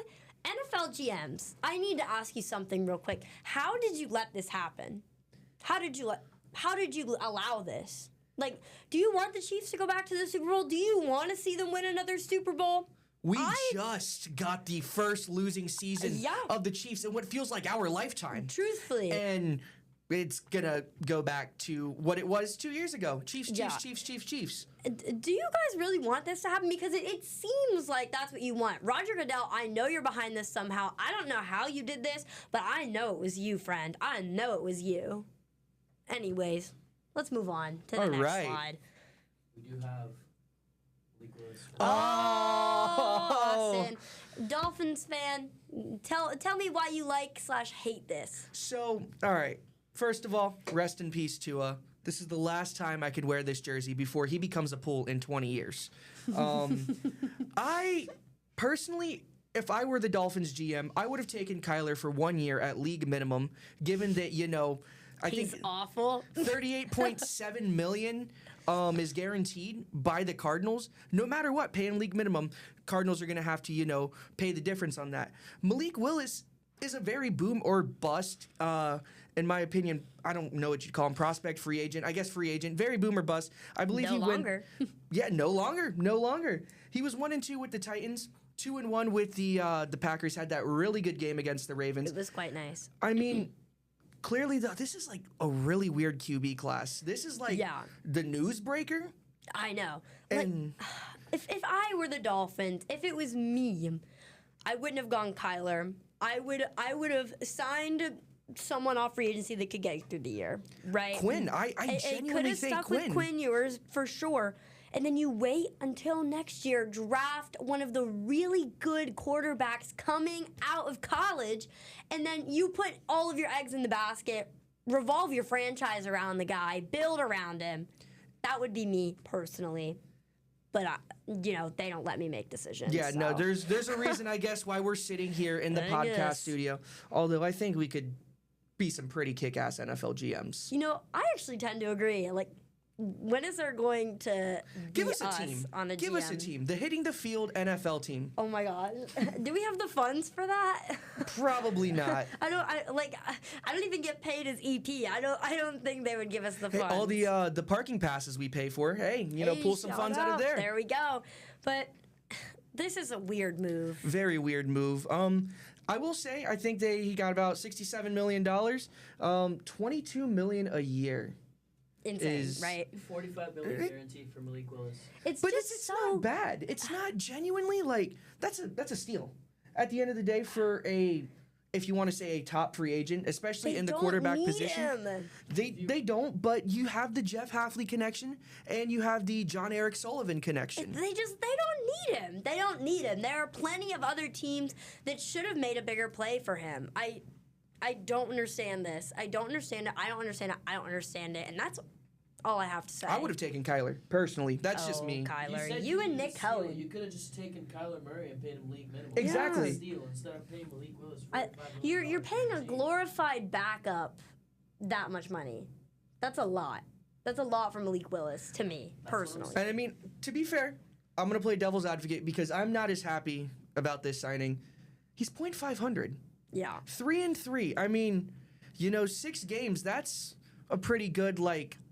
NFL GMs, I need to ask you something real quick. How did you let this happen? How did you allow this? Like, do you want the Chiefs to go back to the Super Bowl? Do you want to see them win another Super Bowl? We just got the first losing season of the Chiefs in what feels like our lifetime. Truthfully. And it's going to go back to what it was 2 years ago. Chiefs. Yeah. Chiefs. Do you guys really want this to happen? Because it seems like that's what you want. Roger Goodell, I know you're behind this somehow. I don't know how you did this, but I know it was you, friend. I know it was you. Anyways, let's move on to the All next right. slide. We do have Malik Willis. Austin, Dolphins fan, tell me why you like/hate this. So, all right. First of all, rest in peace, Tua. This is the last time I could wear this jersey before he becomes a Pool in 20 years. I personally, if I were the Dolphins GM, I would have taken Kyler for 1 year at league minimum, given that, I He's think awful. $38.7 million is guaranteed by the Cardinals. No matter what, paying league minimum, Cardinals are going to have to, pay the difference on that. Malik Willis, is a very boom or bust, in my opinion. I don't know what you'd call him, prospect, free agent. I guess free agent, very boom or bust. I believe No he longer. Yeah, no longer. He was 1-2 with the Titans, 2-1 with the Packers. Had that really good game against the Ravens. It was quite nice. I mean, clearly though, this is like a really weird QB class. This is like the newsbreaker. I know. Like, And if I were the Dolphins, if it was me, I wouldn't have gone Kyler. I would have signed someone off free agency that could get you through the year, right? Quinn, I It could genuinely have think stuck Quinn. with Quinn Ewers for sure. And then you wait until next year, draft one of the really good quarterbacks coming out of college, and then you put all of your eggs in the basket, revolve your franchise around the guy, build around him. That would be me personally. But, they don't let me make decisions. Yeah, no, so. there's a reason, I guess, why we're sitting here in the I podcast guess. studio. Although I think we could be some pretty kick-ass NFL GMs. I actually tend to agree. Like, when is there going to Give be us a team. on a Give GM? us a team. The Hitting the Field NFL team. Oh my gosh. Do we have the funds for that? Probably not. I don't even get paid as EP. I don't think they would give us the Hey, funds. all the parking passes we pay for. Hey, pull some shout funds out of there. There we go. But this is a weird move. Very weird move. I will say, I think he got about $67 million, $22 million a year. Insane, right? $45 million guaranteed for Malik Willis. It's But just it's so not bad. It's not genuinely like that's a steal. At the end of the day, for if you want to say a top free agent, especially They in the don't quarterback need position, him. they don't. But you have the Jeff Hafley connection and you have the John Eric Sullivan connection. They don't need him. They don't need him. There are plenty of other teams that should have made a bigger play for him. I don't understand this. I don't understand it. I don't understand it. I don't understand it. And that's all I have to say. I would have taken Kyler personally. That's just me. Kyler. said You and needed Nick a steal. Cohen. You could have just taken Kyler Murray and paid him league minimum. Exactly. Steal instead of paying Malik Willis. You're paying a guaranteed. glorified backup that much money. That's a lot. That's a lot for Malik Willis to me personally. And I mean, to be fair, I'm gonna play devil's advocate because I'm not as happy about this signing. He's .500, Yeah. 3-3. I mean, 6 games. That's a pretty good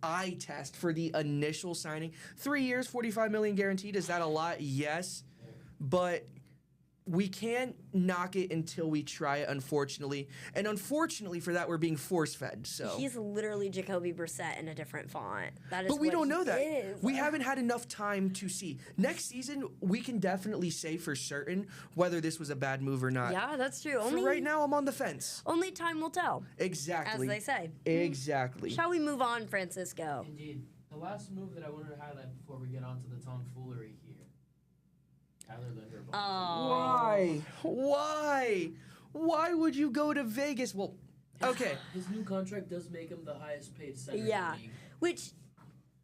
eye test for the initial signing. 3 years, $45 million guaranteed. Is that a lot? Yes, but we can't knock it until we try it, unfortunately. And unfortunately for that, we're being force-fed. So. He's literally Jacoby Brissett in a different font. That is But we what don't he know that. is. We haven't had enough time to see. Next season, we can definitely say for certain whether this was a bad move or not. Yeah, that's true. For Only right now, I'm on the fence. only time will tell, as Exactly. they say. Exactly. Shall we move on, Francisco? Indeed. The last move that I wanted to highlight before we get on to the tomfoolery here. Tyler Linderbaum. Oh. Why would you go to Vegas? Well, okay. His new contract does make him the highest paid center Yeah. in the league. Which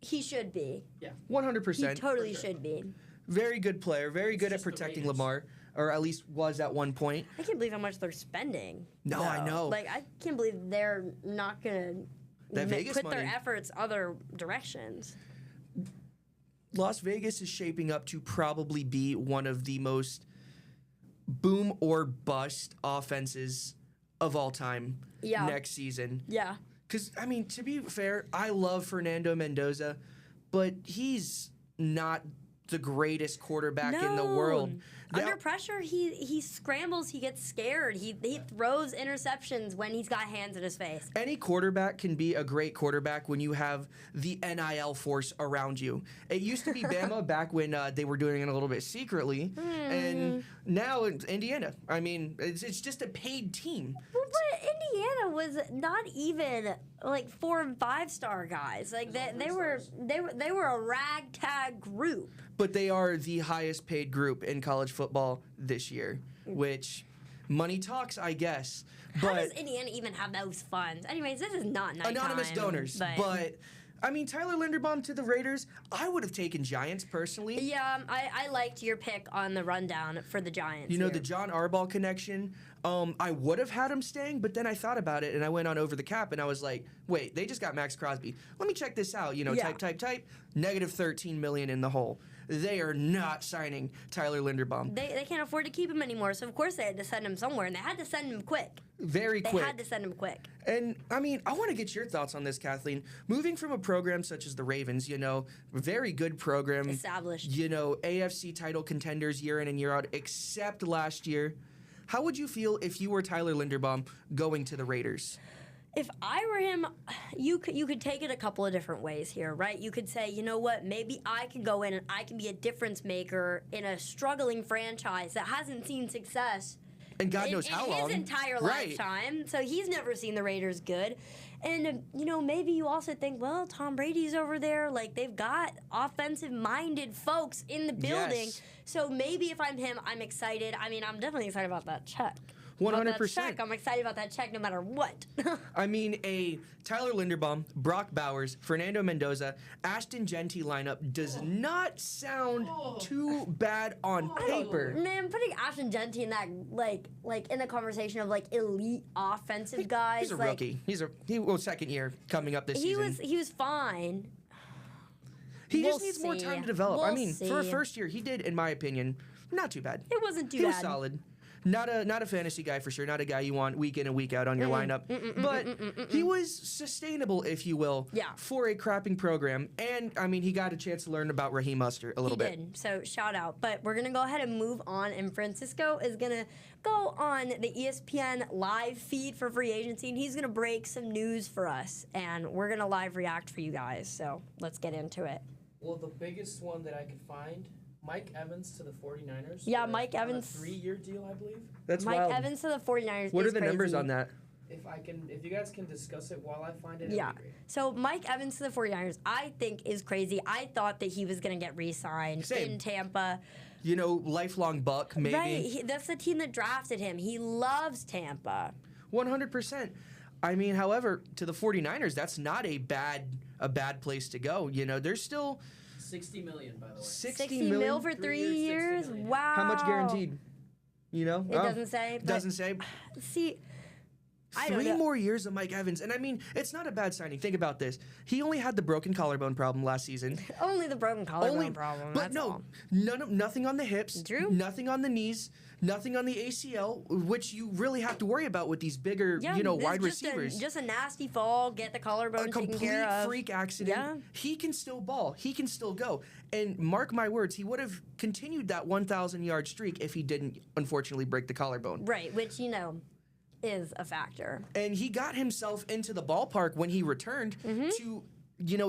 he should be. 100%. He totally For sure. should be. Very good player. Very good at just the protecting Raiders. Lamar, or at least was at one point. I can't believe how much they're spending. No, I though. know. Like, I can't believe they're not gonna That Vegas put their money. efforts other directions. Las Vegas is shaping up to probably be one of the most boom or bust offenses of all time Yeah. next season. Yeah. Because, I mean, to be fair, I love Fernando Mendoza, but he's not the greatest quarterback in the world. Under pressure, he scrambles. He gets scared. He throws interceptions when he's got hands in his face. Any quarterback can be a great quarterback when you have the NIL force around you. It used to be Bama back when they were doing it a little bit secretly, and now it's Indiana. I mean, it's just a paid team. Well, but Indiana was not even like 4 and 5 star guys. Like they were a ragtag group. But they are the highest paid group in college football this year, which money talks, I guess. How But does Indiana even have those funds? Anyways, this is not nighttime. anonymous donors. But I mean, Tyler Linderbaum to the Raiders, I would have taken Giants personally. yeah, I liked your pick on the rundown for the Giants. You know, here. the John Arbaugh connection, I would have had him staying, but then I thought about it and I went on Over the Cap and I was like, wait, they just got Max Crosby. Let me check this out. Yeah. Type, negative $13 million in the hole. they are not signing Tyler Linderbaum. They can't afford to keep him anymore, so of course they had to send him somewhere, and they had to send him quick. Very They quick. had to send him quick. And I mean, I want to get your thoughts on this, Kathleen. Moving from a program such as the Ravens, very good program, Established. AFC title contenders year in and year out, except last year. How would you feel if you were Tyler Linderbaum going to the Raiders? If I were him, you could take it a couple of different ways here, right? You could say, you know what, maybe I could go in and I can be a difference maker in a struggling franchise that hasn't seen success And God knows how long. his entire Right. lifetime. So he's never seen the Raiders good. And, maybe you also think, well, Tom Brady's over there. Like, they've got offensive-minded folks in the building. Yes. So maybe if I'm him, I'm excited. I mean, I'm definitely excited about that check. 100%. I'm excited about that check no matter what. I mean, a Tyler Linderbaum, Brock Bowers, Fernando Mendoza, Ashton Genty lineup does not sound too bad on paper. Man, putting Ashton Genty in that, like in the conversation of, like, elite offensive guys. He's a like, rookie. He was second year coming up this He season. was fine. He we'll just needs more see. time to develop. I We'll mean, for a see. first year, he did, in my opinion, not too bad. It wasn't too He was bad. solid. Not a fantasy guy for sure. Not a guy you want week in and week out on your lineup. But he was sustainable, if you will, Yeah. for a crapping program. And I mean, he got a chance to learn about Raheem Mostert a little He bit. did. So shout out. But we're gonna go ahead and move on. And Francisco is gonna go on the ESPN live feed for free agency, and he's gonna break some news for us. And we're gonna live react for you guys. So let's get into it. Well, the biggest one that I could find, Mike Evans to the 49ers. Yeah, on Mike a Evans. 3-year deal, I believe. That's Mike wild. Evans to the 49ers. What is are the numbers crazy. on that? If you guys can discuss it while I find it, Yeah. that'd be great. So Mike Evans to the 49ers, I think is crazy. I thought that he was going to get re-signed Same. in Tampa. Lifelong Buck, maybe. Right. That's the team that drafted him. He loves Tampa. 100%. I mean, however, to the 49ers, that's not a bad place to go. There's still $60 million, by the way. 60 mil million. for 3 3 years, years? 60 million. Wow. How much guaranteed? It doesn't say. but Doesn't say. See, I don't 3 know. more years of Mike Evans. And I mean, it's not a bad signing. Think about this. He only had the broken collarbone problem last season. Only the broken collarbone problem. But That's no, all. nothing on the hips, True. nothing on the knees, nothing on the ACL, which you really have to worry about with these bigger, Yeah, this wide is just receivers. Just a nasty fall. Get the collarbone A taken complete care of. freak accident. Yeah. He can still ball. He can still go. And mark my words, he would have continued that 1,000-yard streak if he didn't, unfortunately, break the collarbone. Right, which is a factor. And he got himself into the ballpark when he returned Mm-hmm. to,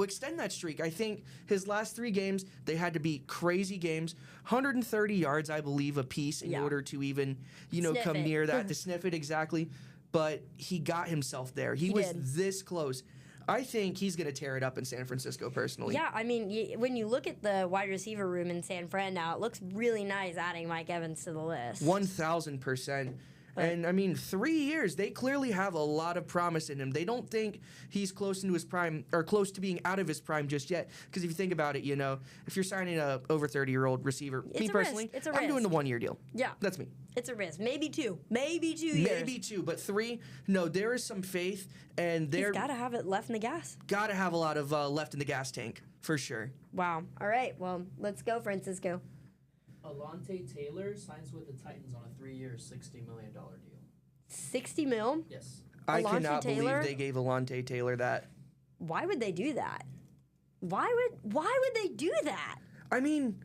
extend that streak. I think his last 3 games, they had to be crazy games. 130 yards, I believe, apiece in Yeah. order to even, Sniff come it. near that, to sniff it exactly. But he got himself there. He was did. this close. I think he's going to tear it up in San Francisco, personally. Yeah, I mean, when you look at the wide receiver room in San Fran now, it looks really nice adding Mike Evans to the list. 1,000%. And I mean, 3 years, they clearly have a lot of promise in him. They don't think he's close into his prime or close to being out of his prime just yet. Because if you think about it, if you're signing a over 30-year-old receiver, It's me a personally, risk. It's a I'm doing the risk. 1-year deal. Yeah, That's me. it's a risk. Maybe 2. Maybe 2 years. Maybe 2, but 3, no, there is some faith, and He's they're got to have it left in the gas. got to have a lot of left in the gas tank, for sure. Wow. All right, well, let's go, Francisco. Alontae Taylor signs with the Titans on a 3-year, $60 million deal. 60 mil? Yes. I Alontae cannot Taylor? believe they gave Alontae Taylor that. Why would they do that? Why would they do that? I mean,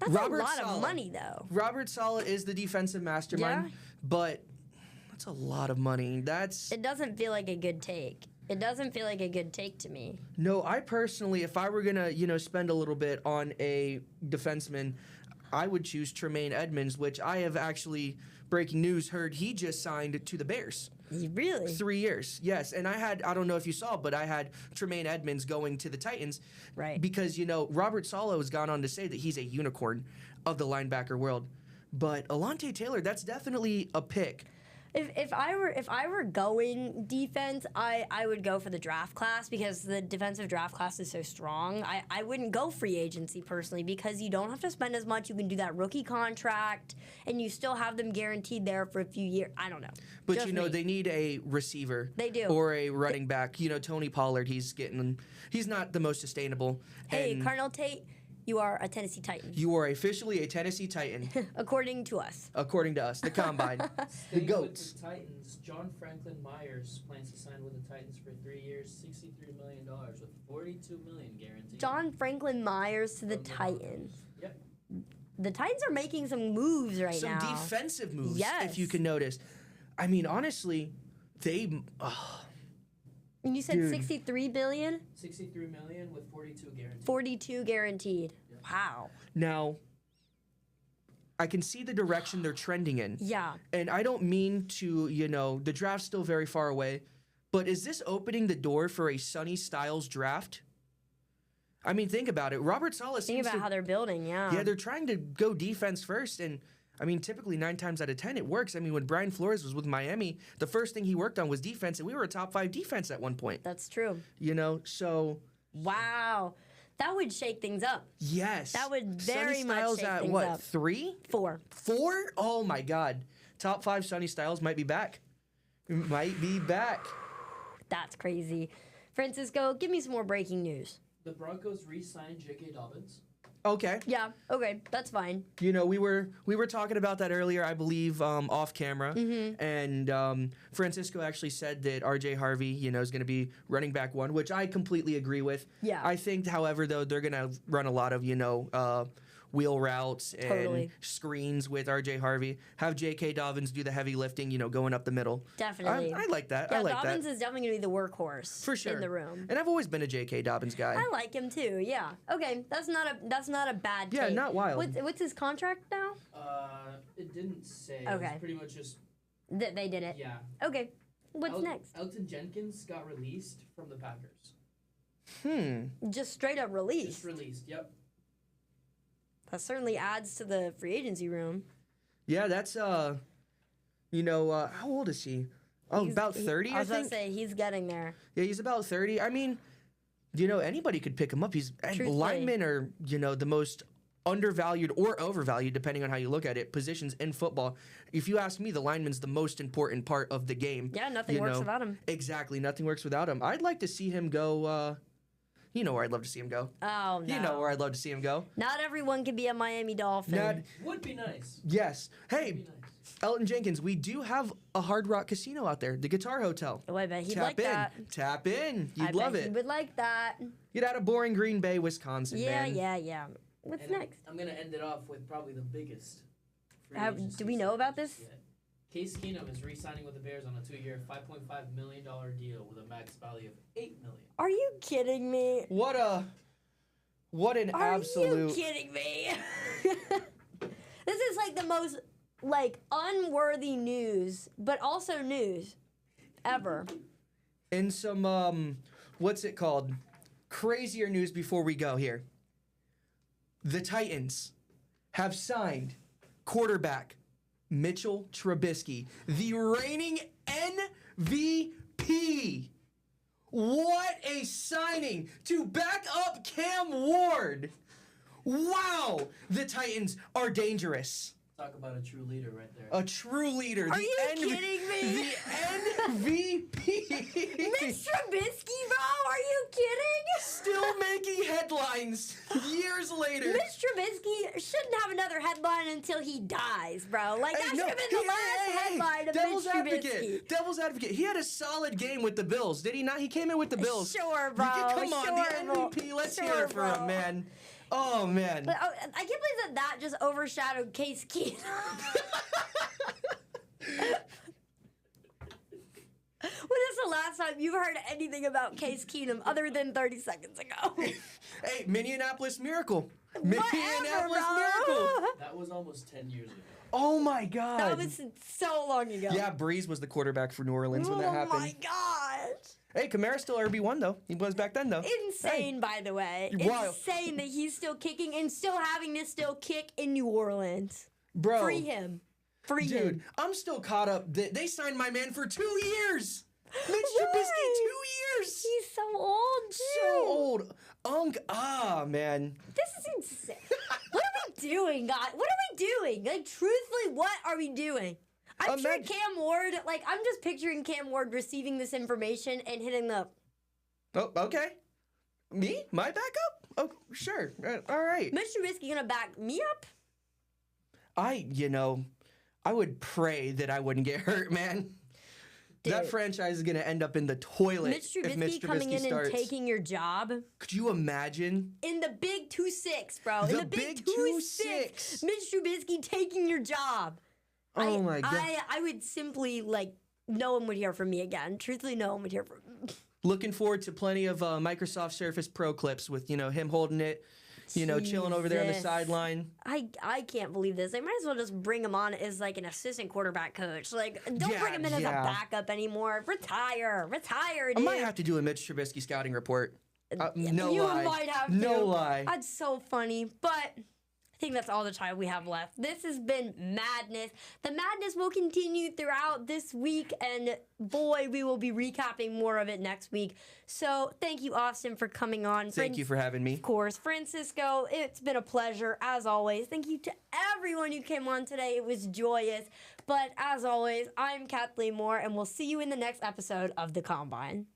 That's Robert a lot Saleh. of money, though. Robert Saleh is the defensive mastermind, Yeah. but that's a lot of money. That's It doesn't feel like a good take. It doesn't feel like a good take to me. no. I personally, if I were gonna, spend a little bit on a defenseman, I would choose Tremaine Edmonds, which I have actually, breaking news, heard he just signed to the Bears. Really? 3 years, yes. And I don't know if you saw, but I had Tremaine Edmonds going to the Titans. Right. Because, Robert Saleh has gone on to say that he's a unicorn of the linebacker world. But Alontae Taylor, that's definitely a pick. If I were going defense, I would go for the draft class because the defensive draft class is so strong. I wouldn't go free agency personally because you don't have to spend as much. You can do that rookie contract and you still have them guaranteed there for a few years. I don't know. But Just me. they need a receiver. They do. Or a running back. Tony Pollard, he's not the most sustainable. Hey, and Cardinal Tate, you are a Tennessee Titan, You are officially a Tennessee Titan, according to us. according to us, the Combine, the Staying GOATs. With the Titans, John Franklin Myers plans to sign with the Titans for 3 years, $63 million with $42 million guaranteed. John Franklin Myers to the From the Titans. Yep. The Titans are making some moves right Some now. defensive moves, Yes. if you can notice. I mean, honestly, they. And you said Dude. 63 billion, 63 million with 42 guaranteed. 42 guaranteed. Wow. Now, I can see the direction they're trending in. Yeah. And I don't mean to, the draft's still very far away, but is this opening the door for a Sonny Styles draft? I mean, think about it. Robert Saleh Think seems about how they're building, yeah. Yeah, they're trying to go defense first, and I mean, typically 9 times out of 10 it works. I mean, when Brian Flores was with Miami, the first thing he worked on was defense, and we were a top 5 defense at one point. That's true. So Wow. That would shake things up. yes, That would very Sonny much Styles shake at things what, up. 3, 4. 4? Oh my God, top 5 Sonny Styles might be back. Might be back. That's crazy. Francisco, give me some more breaking news. The Broncos re-signed J.K. Dobbins. Okay. Yeah, okay, that's fine. We were talking about that earlier, I believe, off camera, and Francisco actually said that R.J. Harvey, is going to be running back 1, which I completely agree with. Yeah. I think, however, though, they're going to run a lot of, wheel routes and Totally. screens with R.J. Harvey. Have J.K. Dobbins do the heavy lifting, going up the middle. Definitely. I like that. Yeah, I like Dobbins that. is definitely going to be the workhorse For sure. in the room. And I've always been a J.K. Dobbins guy. I like him too. Yeah. Okay, that's not a bad Yeah, take. not wild. What's his contract now? It didn't say. It Okay. was pretty much just, They did it. yeah. Okay. What's next? Elton Jenkins got released from the Packers. Just straight up release. Just released, yep. That certainly adds to the free agency room. Yeah, that's, how old is he? Oh, about 30, I was I about to think. say he's getting there. Yeah, he's about 30. I mean, anybody could pick him up. Truthfully. Linemen are, the most undervalued or overvalued, depending on how you look at it, positions in football. If you ask me, the lineman's the most important part of the game. Yeah, nothing works without him. Exactly, nothing works without him. I'd like to see him go, you know where I'd love to see him go. Oh no. You know where I'd love to see him go. Not everyone can be a Miami Dolphin. Not, Would be nice. yes. Hey, Would be nice. Elton Jenkins, we do have a Hard Rock Casino out there, the Guitar Hotel. Oh, I bet he'd Tap like in. that. Tap in. I You'd love bet he it. would like that. Get out of boring Green Bay, Wisconsin, Yeah, man. yeah. What's And next? I'm going to end it off with probably the biggest free Do agency we know about this? yet. Case Keenum is re-signing with the Bears on a 2-year, $5.5 million deal with a max value of $8 million. Are you kidding me? What an Are absolute. you kidding me? This is like the most unworthy news, but also news ever. And some what's it called? Crazier news before we go here. The Titans have signed quarterback Mitchell Trubisky, the reigning MVP. What a signing to back up Cam Ward. Wow, the Titans are dangerous. Talk about a true leader right there. A true leader. Are you kidding me? The MVP. Mitch Trubisky, bro? Are you kidding? Still making headlines years later. Mitch Trubisky shouldn't have another headline until he dies, bro. Like, that should have been the last headline of Devil's Mitch advocate. Trubisky. Devil's advocate. He had a solid game with the Bills, did he not? He came in with the Bills. Sure, bro. Come on, Sure, the MVP. Let's Sure, hear it for bro. him, man. Oh, man. But I can't believe that just overshadowed Case Keenum. When is the last time you've heard anything about Case Keenum other than 30 seconds ago? Hey, Minneapolis Miracle. Whatever, Minneapolis bro. Miracle. That was almost 10 years ago. Oh, my God. That was so long ago. Yeah, Breeze was the quarterback for New Orleans when that Oh happened. my gosh. Hey, Kamara's still RB1, though. He was back then, though. Insane, by the way. Wild. Insane that he's still kicking and still having to still kick in New Orleans. Bro. Free him. Free Dude, him. I'm still caught up. They signed my man for 2 years. Mitch Trubisky, Why? 2 years. He's so old, too. So old. Man. This is insane. What are we doing, guys? What are we doing? Like, truthfully, what are we doing? I'm sure Imagine- Cam Ward, I'm just picturing Cam Ward receiving this information and hitting the... Oh, okay. Me? My backup? Oh, sure. All right. Mitch Trubisky gonna back me up? I would pray that I wouldn't get hurt, man. That Dude. franchise is going to end up in the toilet Mitch if Mitch Trubisky coming Trubisky in starts. and taking your job Could you imagine? in the big 2-6, bro. In The the big big 2-6, 2-6. Mitch Trubisky taking your job. Oh my God. I would simply no one would hear from me again. Truthfully, no one would hear from me. Looking forward to plenty of Microsoft Surface Pro clips with, him holding it, chilling over there on the Jesus. sideline. I can't believe this. They might as well just bring him on as an assistant quarterback coach. Don't Yeah, bring him in as a yeah. backup anymore. Retire, I dude. might have to do a Mitch Trubisky scouting report. No you lie. might have to. No lie. That's so funny. But I think that's all the time we have left. This has been madness. The madness will continue throughout this week, and boy, we will be recapping more of it next week. So thank you, Austin, for coming on. Thank you for having me. Of course. Francisco, it's been a pleasure, as always. Thank you to everyone who came on today. It was joyous. But as always, I'm Kathleen Moore, and we'll see you in the next episode of The Combine.